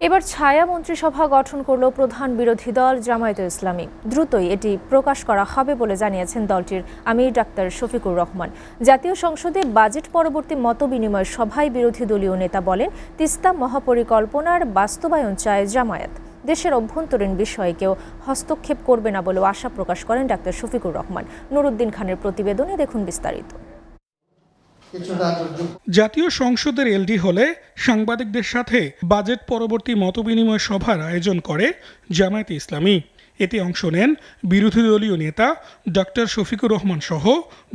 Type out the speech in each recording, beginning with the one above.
এবার ছায়া মন্ত্রিসভা গঠন করল প্রধান বিরোধী দল জামায়াতে ইসলামী। দ্রুতই এটি প্রকাশ করা হবে বলে জানিয়েছেন দলটির আমির ডাক্তার শফিকুর রহমান। জাতীয় সংসদে বাজেট পরবর্তী মতবিনিময় সভায় বিরোধী দলীয় নেতা বলেন, তিস্তা মহাপরিকল্পনার বাস্তবায়ন চায় জামায়াত। দেশের অভ্যন্তরীণ বিষয়ে কেউ হস্তক্ষেপ করবে না বলেও আশা প্রকাশ করেন ডাক্তার শফিকুর রহমান। নুরুদ্দিন খানের প্রতিবেদনে দেখুন বিস্তারিত। জাতীয় সংসদের এলডি হলে সাংবাদিকদের সাথে বাজেট পরবর্তী মতবিনিময় সভার আয়োজন করে জামায়াতে ইসলামী। এতে অংশ নেন বিরোধী দলীয় নেতা ডক্টর শফিকুর রহমান সহ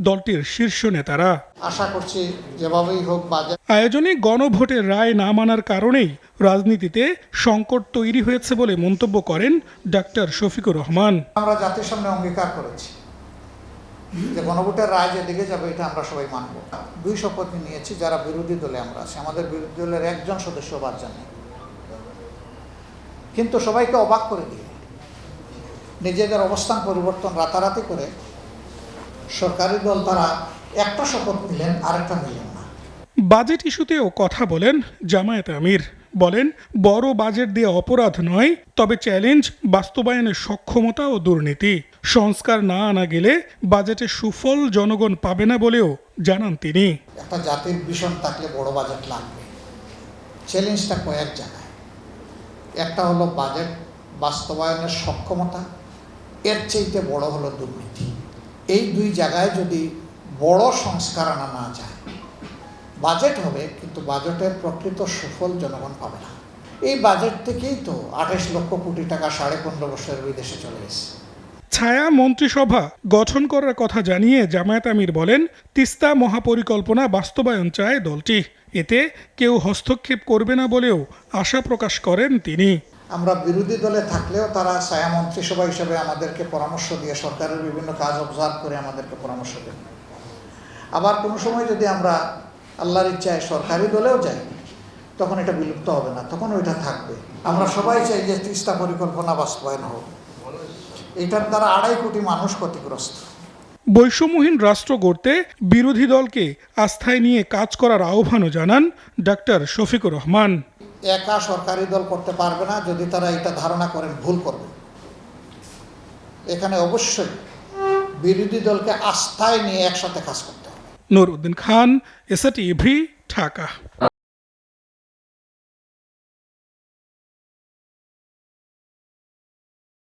দলটির শীর্ষ নেতারা। আশা করছি যেভাবেই হোক বাজেট আয়োজনে গণভোটের রায় না মানার কারণেই রাজনীতিতে সংকট তৈরি হয়েছে বলে মন্তব্য করেন ডক্টর শফিকুর রহমান। আমরা জাতির সামনে অঙ্গীকার করেছি যে গণভোটের রায় যেদিকে যাবে এটা আমরা সবাই মানব। 2 শপথ নিয়েছি যারা বিরোধী দলে আমরা আছি, আমাদের বিরোধী দলের একজন সদস্য বাদ যাননি, কিন্তু সবাইকে অবাক করে দিয়ে নিজেদের অবস্থান পরিবর্তন রাতারাতি করে সরকারি দল তারা একটা শপথ নিলেন, আরেকটা নিলেন না। বাজেট ইস্যুতেও কথা বলেন জামায়াতে আমির। বলেন, বড় বাজেট দিয়ে অপরাধ নয়, তবে চ্যালেঞ্জ বাস্তবায়নের সক্ষমতা ও দুর্নীতি। সংস্কার না আনা গেলে বাজেটের সুফল জনগণ পাবে না বলেও জানান তিনি। একটা জাতির ভীষণ থাকলে বড় বাজেট লাগবে। চ্যালেঞ্জটা কয়েক জায়গায়। একটা হলো বাজেট বাস্তবায়নের সক্ষমতা, এর চাইতে বড় হলো দুর্নীতি। এই 2 জায়গায় যদি বড় সংস্কার আনা না যায়, বাজেট হবে কিন্তু বাজেটের প্রকৃত সুফল জনগণ পাবে না। এই বাজেট থেকেই তো 28 লক্ষ কোটি টাকা 15.5 বছরের বিদেশে চলে গেছে। ছায়া মন্ত্রিসভা গঠন করার কথা জানিয়ে জামায়াত আমির বলেন, তিস্তা মহাপরিকল্পনা বাস্তবায়ন চায় দলটি। এতে কেউ হস্তক্ষেপ করবে না বলেও আশা প্রকাশ করেন তিনি। আমরা বিরোধী দলে থাকলেও তারা ছায়া মন্ত্রিসভা হিসেবে আমাদেরকে পরামর্শ দিয়ে সরকারের বিভিন্ন কাজ অবজার্ভ করে আমাদেরকে পরামর্শ দেন। আবার কোনো সময় যদি আমরা আল্লাহর ইচ্ছায় সরকারি দলেও যাই, তখন এটা বিলুপ্ত হবে না, তখন ওইটা থাকবে। আমরা সবাই চাই যে তিস্তা পরিকল্পনা বাস্তবায়ন হোক। এটার দ্বারা 2.5 কোটি মানুষ ক্ষতিগ্রস্ত। বৈষম্যহীন রাষ্ট্র গড়তে বিরোধী দলকে আস্থায় নিয়ে কাজ করার আহ্বানও জানান ডাক্তার শফিকুর রহমান। একা সরকারি দল করতে পারবে না, যদি তারা এটা ধারণা করেন ভুল করবে। এখানে অবশ্যই বিরোধী দলকে আস্থায় নিয়ে একসাথে কাজ করতে হবে। নুরুদ্দিন খান, এসএটিভি, ঢাকা।